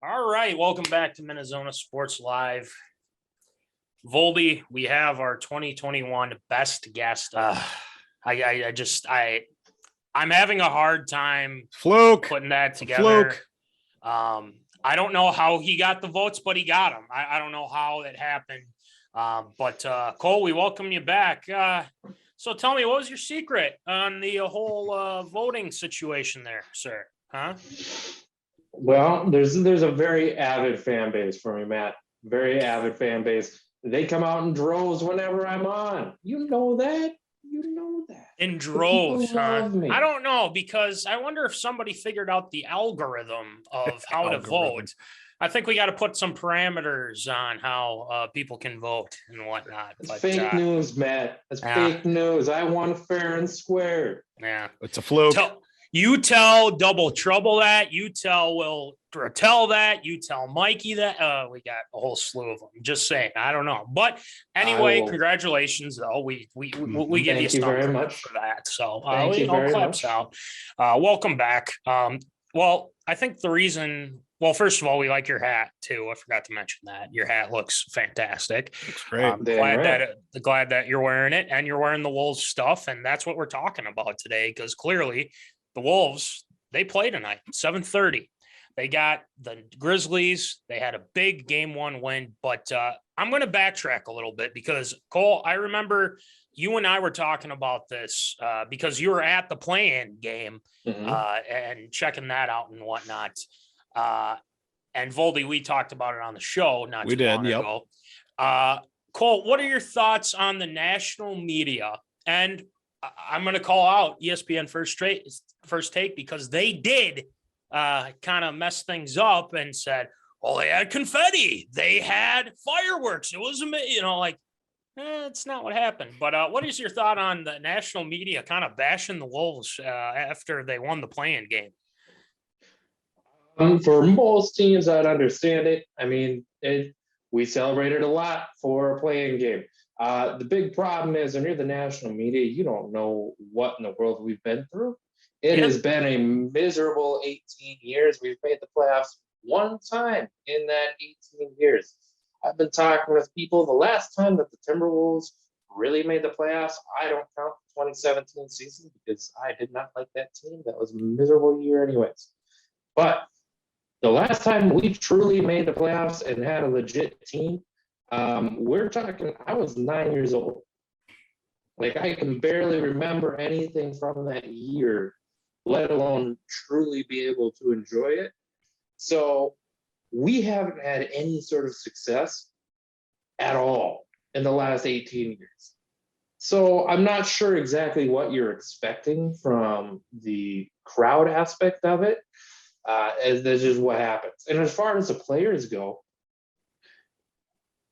All right, welcome back to MinneZona Sports Live. Voldy, we have our 2021 best guest. I'm having a hard time putting that together. I don't know how he got the votes, but he got them. I don't know how it happened. But Cole, we welcome you back. So tell me, what was your secret on the whole voting situation there, sir? Huh? Well, there's a very avid fan base for me, Matt. Very avid fan base. They come out in droves whenever I'm on. You know that. In droves, huh? Me. I don't know, because I wonder if somebody figured out the algorithm of how to vote. I think we got to put some parameters on how people can vote and whatnot. It's fake news, Matt. It's fake news. I won fair and square. Yeah. It's a fluke. You tell Double Trouble that. You tell Will Rattel that. You tell Mikey that. We got a whole slew of them. Just saying. I don't know. But anyway, congratulations, though. We give you very much for that. So thank you very much. Out. Welcome back. Well, I think the reason. Well, first of all, we like your hat too. I forgot to mention that your hat looks fantastic. Looks great. I'm glad that you're wearing it and you're wearing the Wolves stuff, and that's what we're talking about today. Because clearly, the Wolves, they play tonight, 7:30. They got the Grizzlies. They had a big game one win, but I'm going to backtrack a little bit because, Cole, I remember you and I were talking about this because you were at the play-in game and checking that out and whatnot. And Voldy, we talked about it on the show not too long ago. Cole, what are your thoughts on the national media? And I'm going to call out ESPN First Take because they did kind of mess things up and said, well, they had confetti, they had fireworks. It was, it's not what happened. But what is your thought on the national media kind of bashing the Wolves after they won the play-in game? For most teams, I'd understand it. I mean, we celebrated a lot for a play-in game. The big problem is when you're the national media, you don't know what in the world we've been through. It has been a miserable 18 years. We've made the playoffs one time in that 18 years. I've been talking with people. The last time that the Timberwolves really made the playoffs, I don't count the 2017 season because I did not like that team. That was a miserable year anyways. But the last time we truly made the playoffs and had a legit team, we're talking, I was 9 years old. Like, I can barely remember anything from that year, let alone truly be able to enjoy it. So we haven't had any sort of success at all in the last 18 years. So I'm not sure exactly what you're expecting from the crowd aspect of it. As this is what happens. And as far as the players go,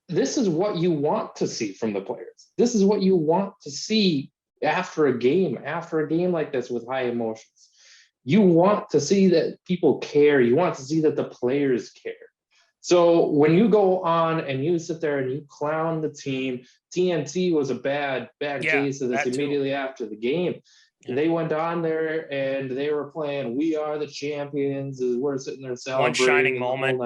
this is what you want to see from the players. This is what you want to see after a game like this with high emotions. You want to see that people care. You want to see that the players care. So when you go on and you sit there and you clown the team, TNT was a bad case of this immediately after the game. And they went on there and they were playing "We Are the Champions" as we're sitting there celebrating. One shining moment.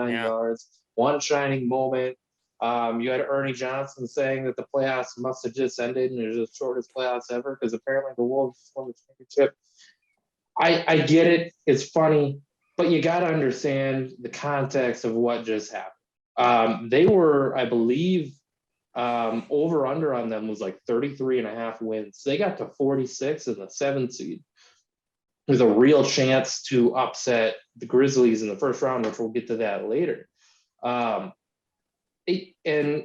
One shining moment. You had Ernie Johnson saying that the playoffs must have just ended and it was the shortest playoffs ever because apparently the Wolves won the championship. I get it. It's funny, but you got to understand the context of what just happened. They were, I believe, over under on them was like 33.5 wins. They got to 46 in the 7th seed. There's a real chance to upset the Grizzlies in the first round, which we'll get to that later. And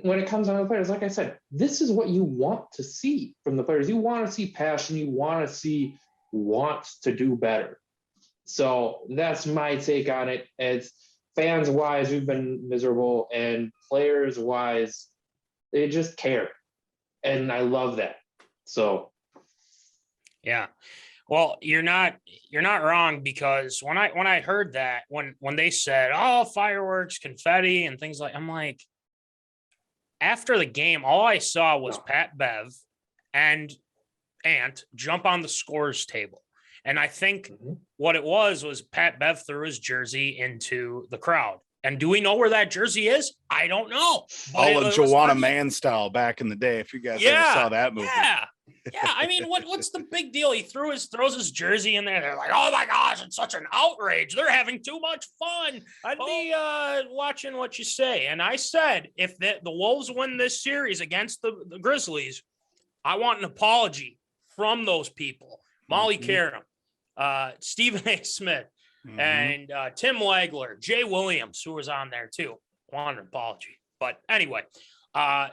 when it comes down to the players, like I said, this is what you want to see from the players. You want to see passion. You want to see wants to do better. So that's my take on it. As fans wise, we've been miserable, and players wise, they just care. And I love that. So yeah. Well, you're not wrong, because when I heard that, when they said, "Oh, fireworks, confetti," and things like, I'm like, after the game, all I saw was PatBev and Ant jump on the scores table. And I think what it was PatBev threw his jersey into the crowd. And do we know where that jersey is? I don't know. All of Joanna Man style back in the day. If you guys ever saw that movie. Yeah. I mean, what's the big deal? He throws his jersey in there. They're like, oh my gosh, it's such an outrage. They're having too much fun. I'd be watching what you say. And I said, if the Wolves win this series against the Grizzlies, I want an apology from those people. Molly Karam, Stephen A. Smith, and Tim Legler, Jay Williams, who was on there too. Want an apology. But anyway, I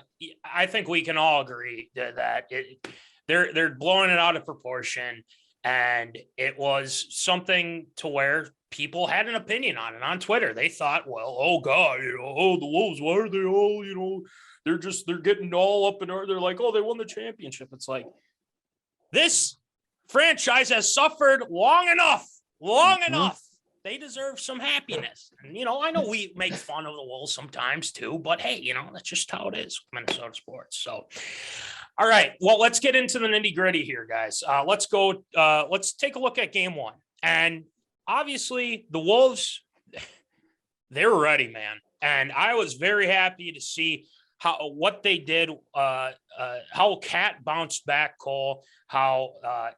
think we can all agree that they're blowing it out of proportion, and it was something to where people had an opinion on it on Twitter. They thought, well, oh God, the Wolves, why are they all, they're getting all up in there. They're like, oh, they won the championship. It's like, this franchise has suffered long enough. They deserve some happiness. And, I know we make fun of the Wolves sometimes too, but hey, that's just how it is with Minnesota sports. So, all right, well, let's get into the nitty gritty here, guys. Let's take a look at game one. And obviously the Wolves, they were ready, man. And I was very happy to see what they did, how Cat bounced back, Cole, how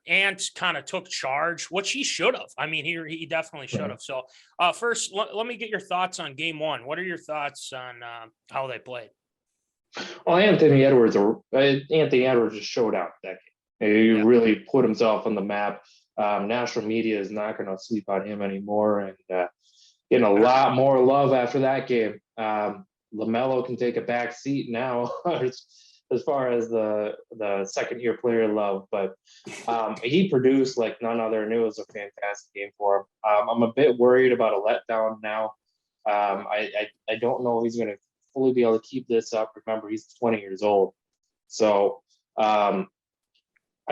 Ant kind of took charge, which he should have. I mean, he definitely should have. So first, let me get your thoughts on game one. What are your thoughts on how they played? Well, Anthony Edwards just showed out that game. He really put himself on the map. National media is not going to sleep on him anymore, and getting a lot more love after that game. LaMelo can take a back seat now as far as the second year player love, but he produced like none other, and it was a fantastic game for him. I'm a bit worried about a letdown now. I don't know if he's going to fully be able to keep this up. Remember, he's 20 years old. So I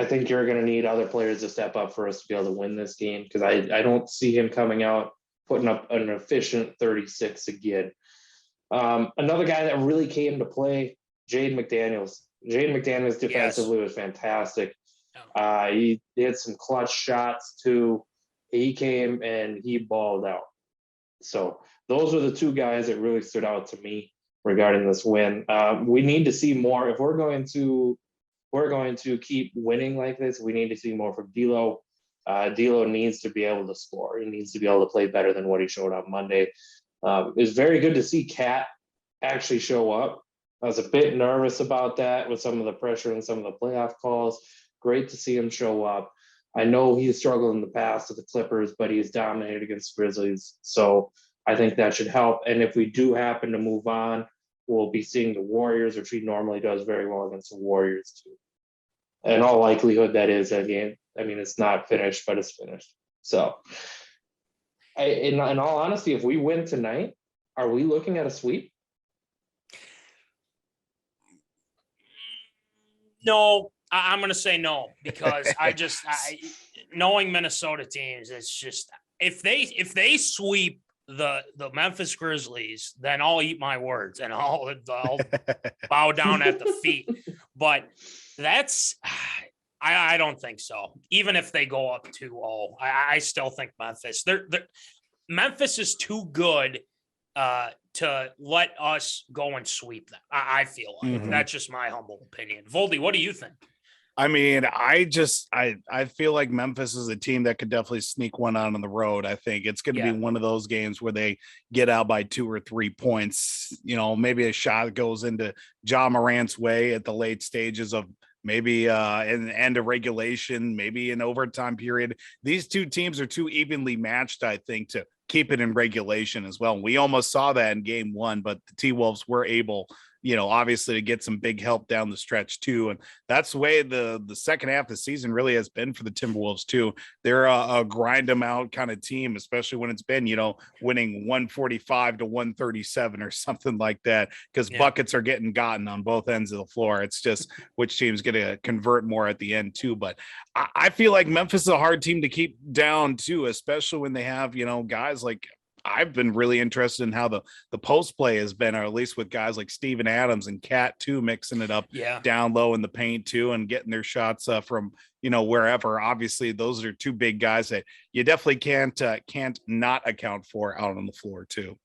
think you're going to need other players to step up for us to be able to win this game, because I don't see him coming out, putting up an efficient 36 again. Another guy that really came to play, Jaden McDaniels. Jaden McDaniels defensively was fantastic. He had some clutch shots too. He came and he balled out. So those are the two guys that really stood out to me regarding this win. We need to see more. If we're going to keep winning like this, we need to see more from D'Lo. D'Lo needs to be able to score. He needs to be able to play better than what he showed on Monday. It was very good to see Cat actually show up. I was a bit nervous about that with some of the pressure and some of the playoff calls. Great to see him show up. I know he's struggled in the past with the Clippers, but he's dominated against the Grizzlies. So I think that should help. And if we do happen to move on, we'll be seeing the Warriors, which he normally does very well against the Warriors too. In all likelihood, that is a game. I mean, it's not finished, but it's finished. So in all honesty, if we win tonight, are we looking at a sweep? No, I'm going to say no, because knowing Minnesota teams, it's just, if they sweep the Memphis Grizzlies, then I'll eat my words and I'll bow down at the feet. But I don't think so. Even if they go up 2-0, I still think Memphis is too good to let us go and sweep them. I feel like that's just my humble opinion. Voldy, what do you think? I mean, I feel like Memphis is a team that could definitely sneak one out on the road. I think it's going to be one of those games where they get out by 2 or 3 points. Maybe a shot goes into Ja Morant's way at the late stages of maybe in the end of regulation, maybe an overtime period. These two teams are too evenly matched, I think, to keep it in regulation as well. We almost saw that in game one, but the TWolves were able, obviously to get some big help down the stretch too. And that's the way the second half of the season really has been for the Timberwolves too. They're a grind them out kind of team, especially when it's been, winning 145 to 137 or something like that, because buckets are getting gotten on both ends of the floor. It's just which team's going to convert more at the end too. But I feel like Memphis is a hard team to keep down too, especially when they have, guys like, I've been really interested in how the post play has been, or at least with guys like Steven Adams and Cat too, mixing it up down low in the paint too, and getting their shots from, wherever. Obviously those are two big guys that you definitely can't not account for out on the floor too.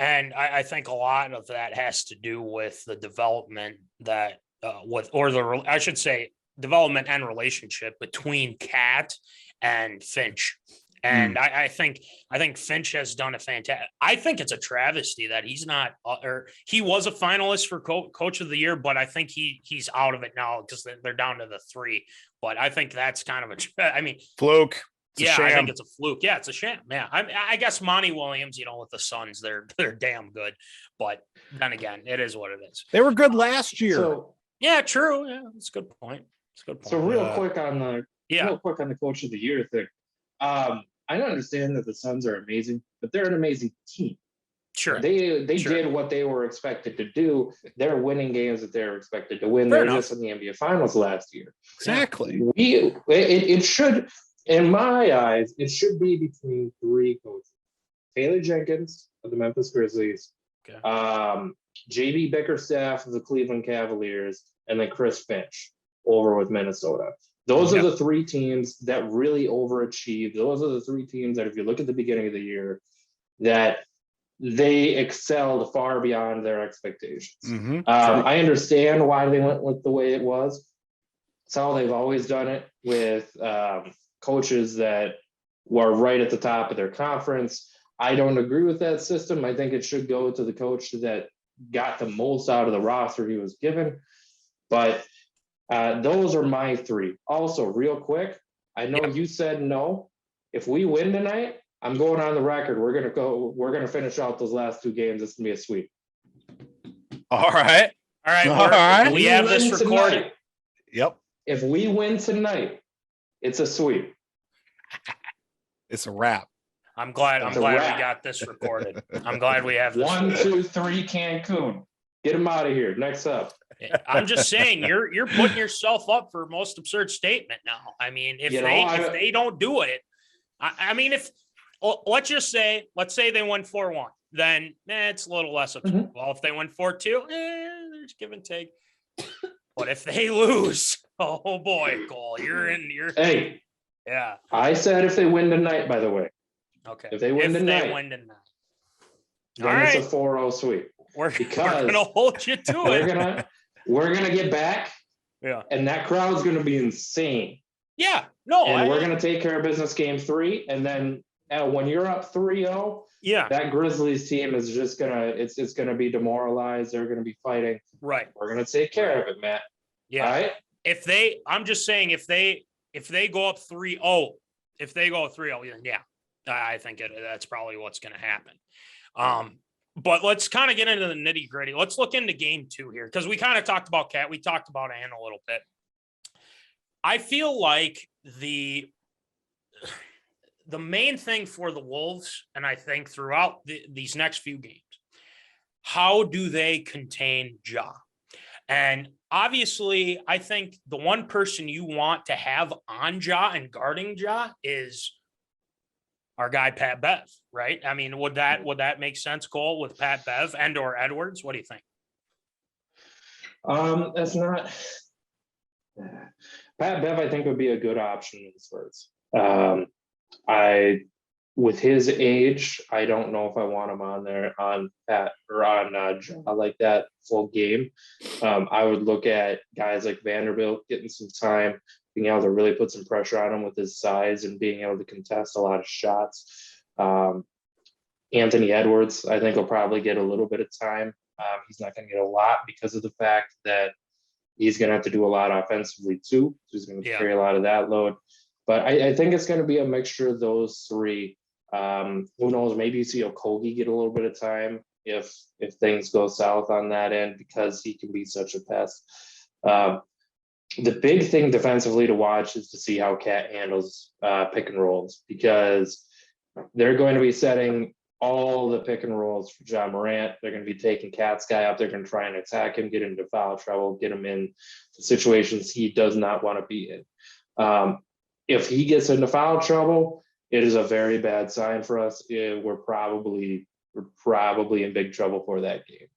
And I think a lot of that has to do with the development that I should say development and relationship between Cat and Finch. And I think Finch has done a fantastic. I think it's a travesty that he's not, or he was a finalist for Coach of the Year, but I think he's out of it now because they're down to the 3. But I think that's kind of fluke. I think it's a fluke. Yeah, it's a sham. Yeah, I guess Monty Williams, with the Suns, they're damn good. But then again, it is what it is. They were good last year. So, yeah, true. Yeah, that's a good point. So real quick on the Coach of the Year thing. I understand that the Suns are amazing, but they're an amazing team. Sure. They did what they were expected to do. They're winning games that they're expected to win. Fair They were enough. just in the NBA Finals last year. Exactly. It should, in my eyes, it should be between 3 coaches: Taylor Jenkins of the Memphis Grizzlies, Okay. JB Bickerstaff of the Cleveland Cavaliers, and then ChrisFinch over with MinneZona. Those are the 3 teams that really overachieved. Those are the 3 teams that, if you look at the beginning of the year, that they excelled far beyond their expectations. I understand why they went with the way it was. It's how they've always done it with coaches that were right at the top of their conference. I don't agree with that system. I think it should go to the coach that got the most out of the roster he was given. But those are my 3. Also, real quick, I know you said no. If we win tonight, I'm going on the record. We're gonna finish out those last 2 games. It's gonna be a sweep. All right. We have this recorded. Tonight, Yep. if we win tonight, it's a sweep. It's a wrap. I'm glad we got this recorded. I'm glad we have this. 1, 2, 3, Cancun. Get them out of here. Next up. I'm just saying you're putting yourself up for most absurd statement now. I mean, if they don't do it, let's say they win 4-1, then it's a little less absurd. Well, if they win 4-2, there's give and take. But if they lose, oh boy, Cole, Hey. Yeah. I said if they win tonight, by the way. Okay. If they win tonight, then it's a 4-0 sweep. We're gonna hold you to it. We're gonna get back. Yeah. And that crowd's gonna be insane. Yeah. No. And we're gonna take care of business game 3. And then when you're up 3-0, that Grizzlies team is just it's gonna be demoralized. They're gonna be fighting. Right. We're gonna take care of it, Matt. Yeah. All right. I'm just saying if they go up 3-0, then I think that's probably what's going to happen. But let's kind of get into the nitty gritty. Let's look into game 2 here, because we kind of talked about Cat. We talked about Ann a little bit. I feel like the main thing for the Wolves, and I think throughout these next few games, how do they contain Ja? And obviously, I think the one person you want to have on Ja and guarding Ja is our guy Pat Bev, right? I mean, would that make sense, Cole, with Pat Bev and or Edwards? What do you think? That's not Pat Bev, I think, would be a good option in Spurs. With his age, I don't know if I want him on there on Pat or on Ja like that full game. I would look at guys like Vanderbilt getting some time, being able to really put some pressure on him with his size and being able to contest a lot of shots. Anthony Edwards, I think, will probably get a little bit of time. He's not going to get a lot because of the fact that he's going to have to do a lot offensively too. So he's going to carry a lot of that load. But I think it's going to be a mixture of those 3. Who knows? Maybe you see Okogie get a little bit of time if things go south on that end, because he can be such a pest. The big thing defensively to watch is to see how Cat handles pick and rolls, because they're going to be setting all the pick and rolls for John Morant. They're going to be taking Cat's guy up. They're going to try and attack him, get into foul trouble, get him in situations he does not want to be in. If he gets into foul trouble, it is a very bad sign for us. We're probably in big trouble for that game.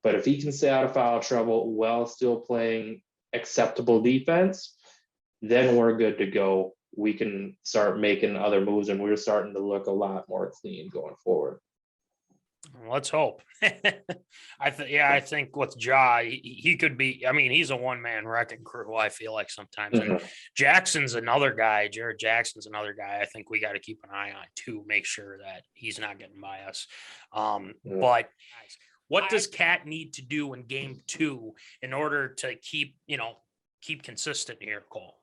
But if he can stay out of foul trouble while still playing acceptable defense, then we're good to go. We can start making other moves, and we're starting to look a lot more clean going forward. Let's hope. I think with Ja, he could be. I mean, he's a one-man wrecking crew. I feel like sometimes, and Mhm. Jackson's another guy. Jared Jackson's another guy. I think we got to keep an eye on too. Make sure that he's not getting by us. Mhm. But guys, what does Cat need to do in Game 2 in order to keep consistent here, Cole?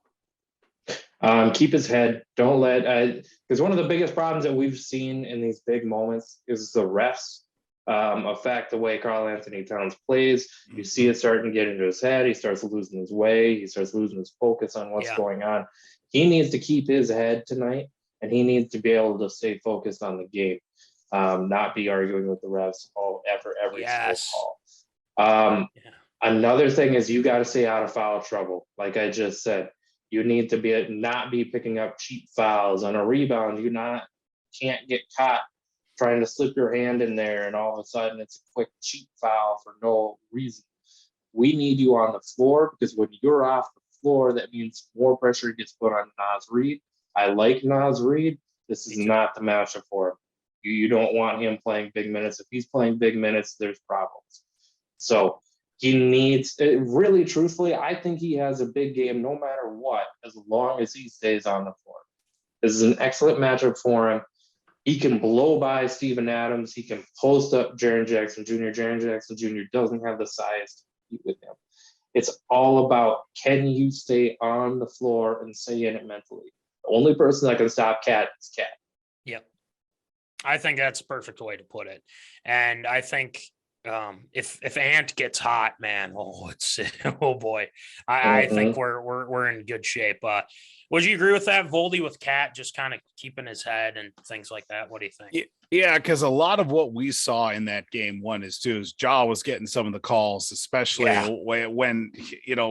Keep his head. Don't let, because one of the biggest problems that we've seen in these big moments is the refs affect the way Karl Anthony Towns plays. You see it starting to get into his head. He starts losing his way. He starts losing his focus on what's going on. He needs to keep his head tonight, and he needs to be able to stay focused on the game, not be arguing with the refs every single call. Another thing is you got to stay out of foul trouble. Like I just said, you need to not be picking up cheap fouls on a rebound. Can't get caught trying to slip your hand in there and all of a sudden it's a quick cheap foul for no reason. We need you on the floor because when you're off the floor, that means more pressure gets put on Naz Reid. I like Naz Reid. This is not the matchup for him. You don't want him playing big minutes. If he's playing big minutes, there's problems. So he needs, really truthfully, I think he has a big game no matter what, as long as he stays on the floor. This is an excellent matchup for him. He can blow by Steven Adams. He can post up Jaren Jackson Jr. Jaren Jackson Jr. doesn't have the size to compete with him. It's all about, can you stay on the floor and stay in it mentally? The only person that can stop Cat is Cat. Yep. I think that's a perfect way to put it. And I think if Ant gets hot, man, oh boy, I think we're in good shape. Would you agree with that, Voldy, with Cat just kind of keeping his head and things like that? What do you think? Yeah, because a lot of what we saw in that game is Ja was getting some of the calls, especially when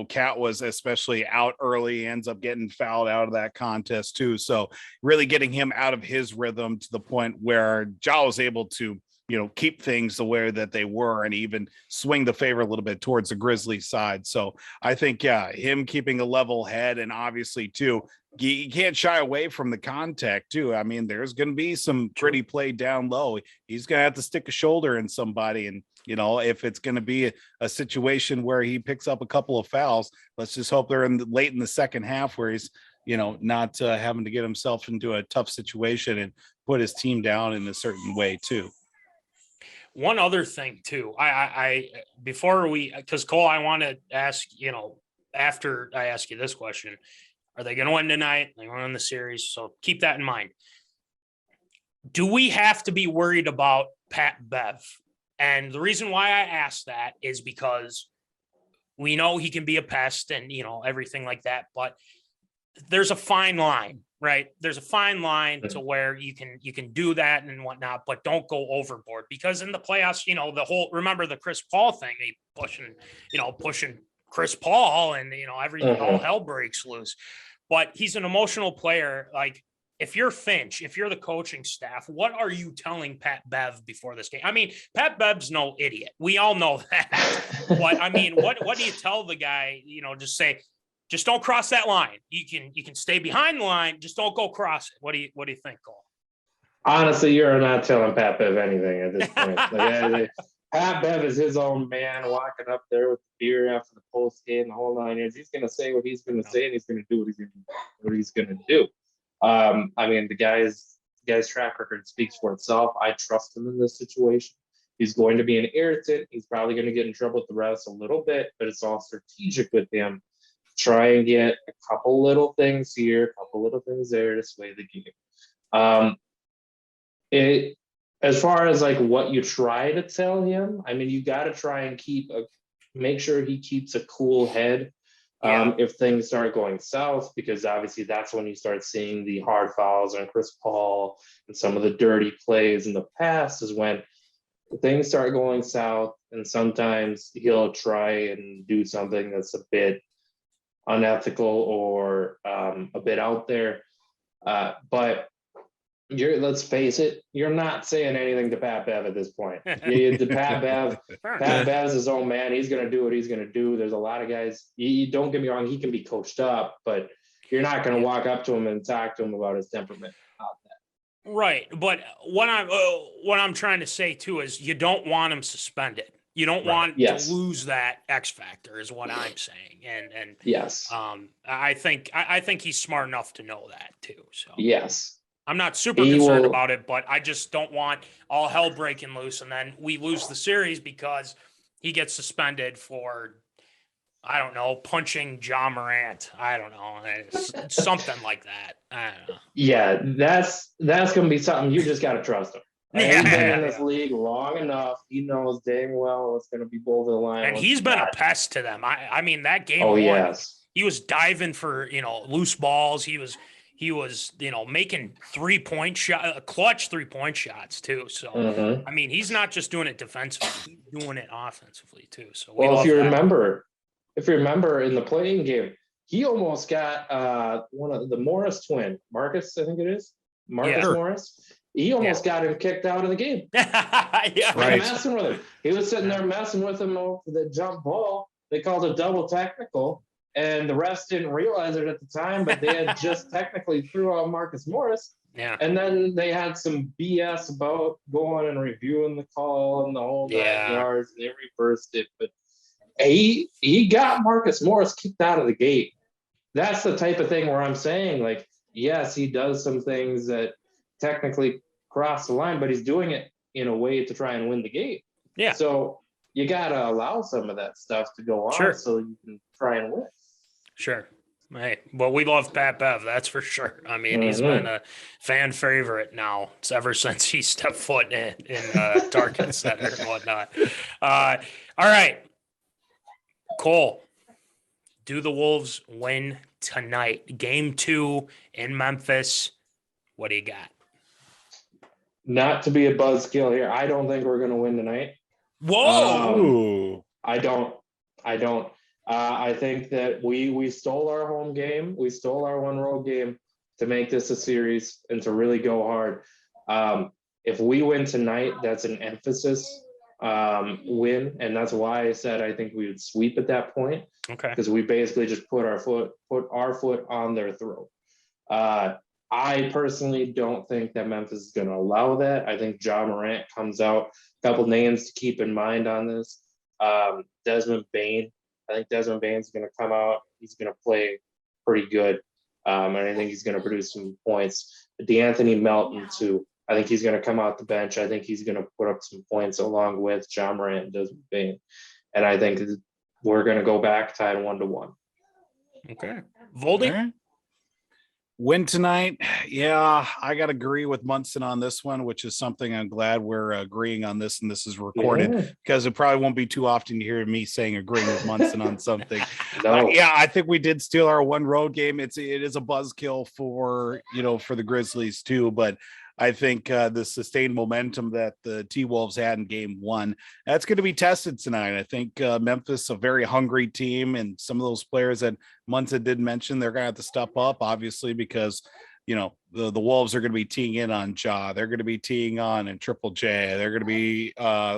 Cat was especially out early, ends up getting fouled out of that contest too. So really getting him out of his rhythm to the point where Ja was able to keep things the way that they were and even swing the favor a little bit towards the Grizzlies side. So I think, him keeping a level head and obviously too, you can't shy away from the contact too. I mean, there's going to be some pretty play down low. He's going to have to stick a shoulder in somebody. And, if it's going to be a situation where he picks up a couple of fouls, let's just hope they're late in the second half where he's, not having to get himself into a tough situation and put his team down in a certain way too. One other thing too, because Cole, I want to ask, after I ask you this question, are they going to win tonight? They won the series. So keep that in mind. Do we have to be worried about Pat Bev? And the reason why I ask that is because we know he can be a pest and, everything like that, but there's a fine line, right? There's a fine line to where you can do that and whatnot, but don't go overboard, because in the playoffs, remember the Chris Paul thing, he pushing Chris Paul and, all hell breaks loose, but he's an emotional player. Like, if you're Finch, if you're the coaching staff, what are you telling Pat Bev before this game? I mean, Pat Bev's no idiot. We all know that. But I mean, what do you tell the guy? Just don't cross that line. You can stay behind the line. Just don't go cross it. What do you think, Cole? Honestly, you're not telling Pat Bev anything at this point. Pat Bev is his own man, walking up there with the beer after the post game, the whole 9 years. He's going to say what he's going to say, and he's going to do what he's going to do. I mean, the guy's track record speaks for itself. I trust him in this situation. He's going to be an irritant. He's probably going to get in trouble with the refs a little bit, but it's all strategic with him. Try and get a couple little things here, a couple little things there to sway the game. As far as like what you try to tell him, I mean, you got to try and make sure he keeps a cool head. If things start going south, because obviously that's when you start seeing the hard fouls on Chris Paul and some of the dirty plays in the past, is when things start going south, and sometimes he'll try and do something that's a bit unethical or a bit out there. But let's face it, you're not saying anything to Pat Bev at this point. Pat Bev's his own man. He's going to do what he's going to do. There's a lot of guys, don't get me wrong, he can be coached up, but you're not going to walk up to him and talk to him about his temperament. Right. But what I'm trying to say too is you don't want him suspended. You don't Right. want to Yes. lose that X factor is what I'm saying. And Yes. I think he's smart enough to know that too. So Yes. I'm not super He concerned will. about it, but I just don't want all hell breaking loose and then we lose the series because he gets suspended for, I don't know, punching John Morant. I don't know. It's something like that. I don't know. Yeah, that's going to be something you just got to trust him. Like, he's been in this Yeah. league long enough. He knows dang well what's going to be both of the line. And he's been a pest to them. I mean, that game Oh, one, yes. he was diving for, loose balls. He was, making 3-point shot, clutch 3-point shots too. So, Mhm. I mean, he's not just doing it defensively, he's doing it offensively too. So we Well, love if you that. remember in the playing game, he almost got one of the Morris twin, Marcus, I think it is. Marcus Yeah. Morris. He almost got him kicked out of the game. Yeah. Right. Messing with him. He was sitting there messing with him over the jump ball. They called a double technical, and the refs didn't realize it at the time, but they had just technically threw out Marcus Morris. Yeah. And then they had some BS about going and reviewing the call and the whole 9 yards, and they reversed it. But he got Marcus Morris kicked out of the gate. That's the type of thing where I'm saying, like, yes, he does some things that technically cross the line, but he's doing it in a way to try and win the game. Yeah. So you got to allow some of that stuff to go on so you can try and win. Sure. Hey, well, we love Pat Bev, that's for sure. I mean, he's been a fan favorite now. It's ever since he stepped foot in Target Center and whatnot. All right. Cole, do the Wolves win tonight? Game 2 in Memphis. What do you got? Not to be a buzzkill here, I don't think we're going to win tonight. Whoa! I don't. I think that we stole our home game. We stole our one road game to make this a series and to really go hard. If we win tonight, that's an emphasis win, and that's why I said I think we would sweep at that point. Okay. Because we basically just put our foot on their throat. I personally don't think that Memphis is going to allow that. I think John Morant comes out. A couple names to keep in mind on this. Desmond Bane. I think Desmond Bane's going to come out. He's going to play pretty good. And I think he's going to produce some points. DeAnthony Melton, too. I think he's going to come out the bench. I think he's going to put up some points along with John Morant and Desmond Bane. And I think we're going to go back tied 1-1. Okay. Voldy? Right. Win tonight. Yeah, I got to agree with Munson on this one, which is something I'm glad we're agreeing on this and this is recorded because it probably won't be too often to hear me saying agreeing with Munson on something. Yeah, I think we did steal our one road game. It is a buzzkill for the Grizzlies too, but I think the sustained momentum that the TWolves had in game 1, that's going to be tested tonight. I think Memphis, a very hungry team, and some of those players that Munson did mention, they're going to have to step up, obviously, because, the Wolves are going to be teeing in on Ja. They're going to be teeing on and Triple J. They're going to be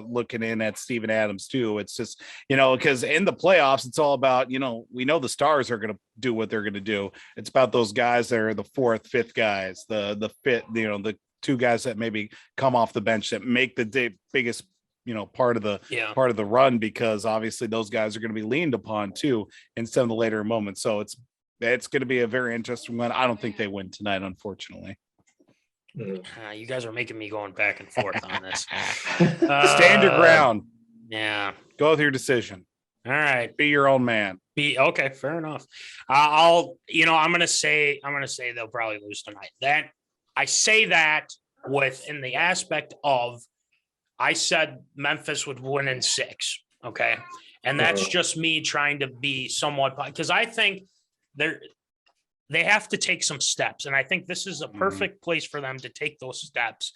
looking in at Steven Adams too. It's just, because in the playoffs, it's all about, we know the stars are going to do what they're going to do. It's about those guys that are the 4th, 5th guys, the fifth, the 2 guys that maybe come off the bench that make the biggest, part of the run, because obviously those guys are going to be leaned upon too in some of the later moments. So it's going to be a very interesting one. I don't think they win tonight, unfortunately. You guys are making me going back and forth on this. Stand your ground. Yeah. Go with your decision. All right. Be your own man. Okay. Fair enough. I'm going to say they'll probably lose tonight. I say that in the aspect of, I said Memphis would win in 6. Okay. And that's just me trying to be somewhat, because I think they have to take some steps. And I think this is a perfect place for them to take those steps.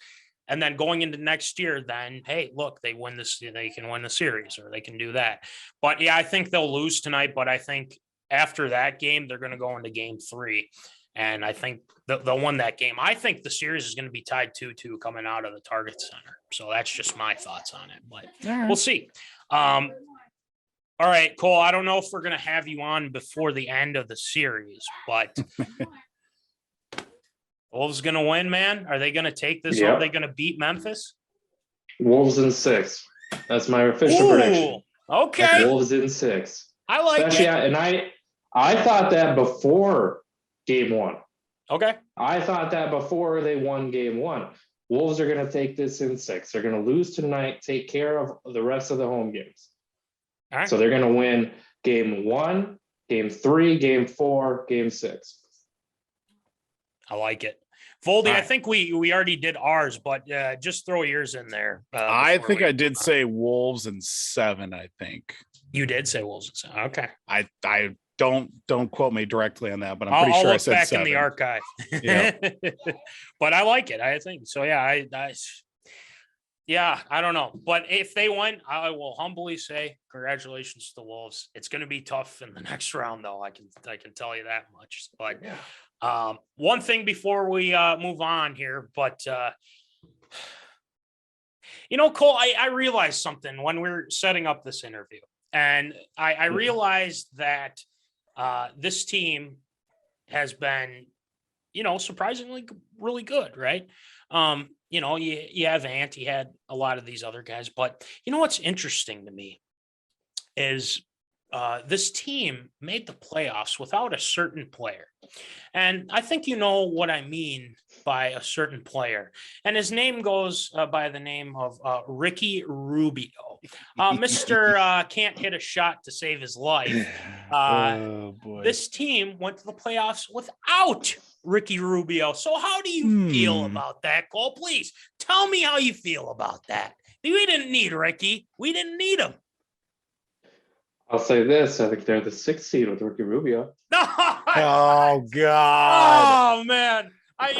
And then going into next year, then, hey, look, they can win the series, or they can do that. But yeah, I think they'll lose tonight. But I think after that game, they're going to go into game 3. And I think they'll win that game. I think the series is going to be tied 2-2 coming out of the Target Center. So that's just my thoughts on it. But we'll see. All right, Cole, I don't know if we're going to have you on before the end of the series, but Wolves going to win, man? Are they going to take this? Yep. Are they going to beat Memphis? Wolves in 6. That's my official prediction. Okay. Wolves in 6. I like Especially, it. And I thought that before game 1. Okay. I thought that before they won game 1. Wolves are going to take this in 6. They're going to lose tonight, take care of the rest of the home games. All right. So they're going to win game 1, game 3, game 4, game 6. I like it. Voldy, Right. I think we already did ours, but just throw yours in there. I think I did say Wolves in 7, I think. You did say Wolves in 7. Okay. I don't quote me directly on that, but I'm pretty I'll sure I look said back 7. in the archive. Yeah. But I like it. I think so. Yeah. I don't know. But if they win, I will humbly say congratulations to the Wolves. It's going to be tough in the next round, though. I can tell you that much. But one thing before we move on here, but Cole, I realized something when we were setting up this interview, and I realized that this team has been, surprisingly really good, right? You have Ant, he had a lot of these other guys, but what's interesting to me is this team made the playoffs without a certain player. And I think you know what I mean by a certain player. And his name goes by the name of RickyRubio. Mr. Can't hit a shot to save his life. Oh, boy. This team went to the playoffs without RickyRubio. So how do you feel about that, Cole? Please tell me how you feel about that. We didn't need Ricky. We didn't need him. I'll say this. I think they're the 6th seed with RickyRubio. Oh, God. Oh, man. I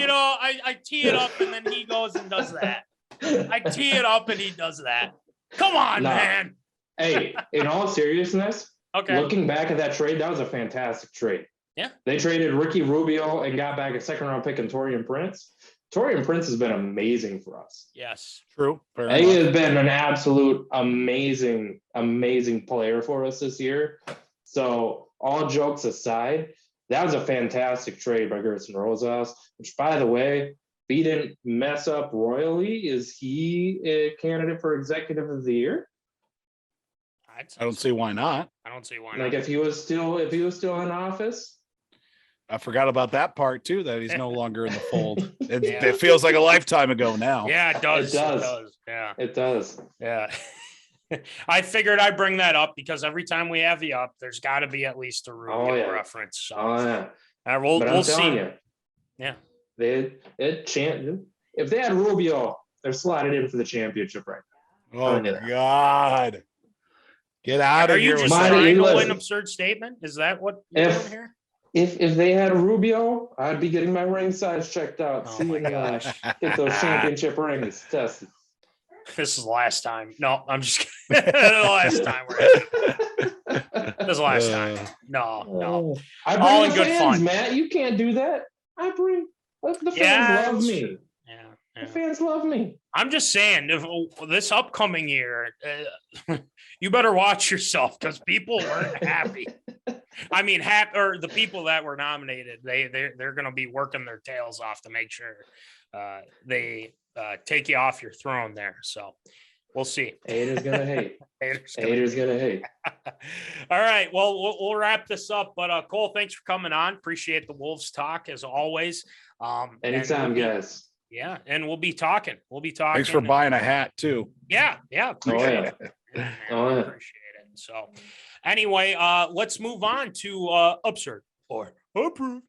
tee it up and then he goes and does that. I tee it up and he does that. Come on, man. Hey, in all seriousness, okay. Looking back at that trade, that was a fantastic trade. Yeah. They traded RickyRubio and got back a 2nd-round pick in Taurean Prince. Taurean Prince has been amazing for us. Yes. True. He has been an absolute amazing player for us this year. So all jokes aside, that was a fantastic trade by Gerson Rosas, which, by the way, if he didn't mess up royally, is he a candidate for Executive of the Year? I don't see why not. I don't see why Like not. if he was still in office. I forgot about that part too, that he's no longer in the fold. It feels like a lifetime ago now. Yeah, it does. It does. It does. Yeah. It does. Yeah. I figured I'd bring that up because every time we have the up, there's got to be at least a Rubio reference. So we'll see. You, yeah. If they had Rubio, they're slotted in for the championship right now. Oh, God. Get out of here. Are you just trying to win an absurd statement? Is that what you're doing here? If they had a Rubio, I'd be getting my ring size checked out. Oh my gosh. Get those championship rings tested. This is the last time. No, I'm just kidding. The last time this is the last time. No. I bring all the in good fans, fun. Matt. You can't do that. The fans love me. Yeah. The fans love me. I'm just saying, if this upcoming year, you better watch yourself because people weren't happy. I mean, or the people that were nominated, they're going to be working their tails off to make sure they take you off your throne there. So we'll see. Haters gonna hate. Haters gonna hate. All right. Well, we'll wrap this up. But Cole, thanks for coming on. Appreciate the Wolves talk as always. Anytime, guys. Yeah, and we'll be talking. Thanks for buying a hat too. Yeah. Appreciate it. Appreciate it. So anyway, let's move on to absurd or approved.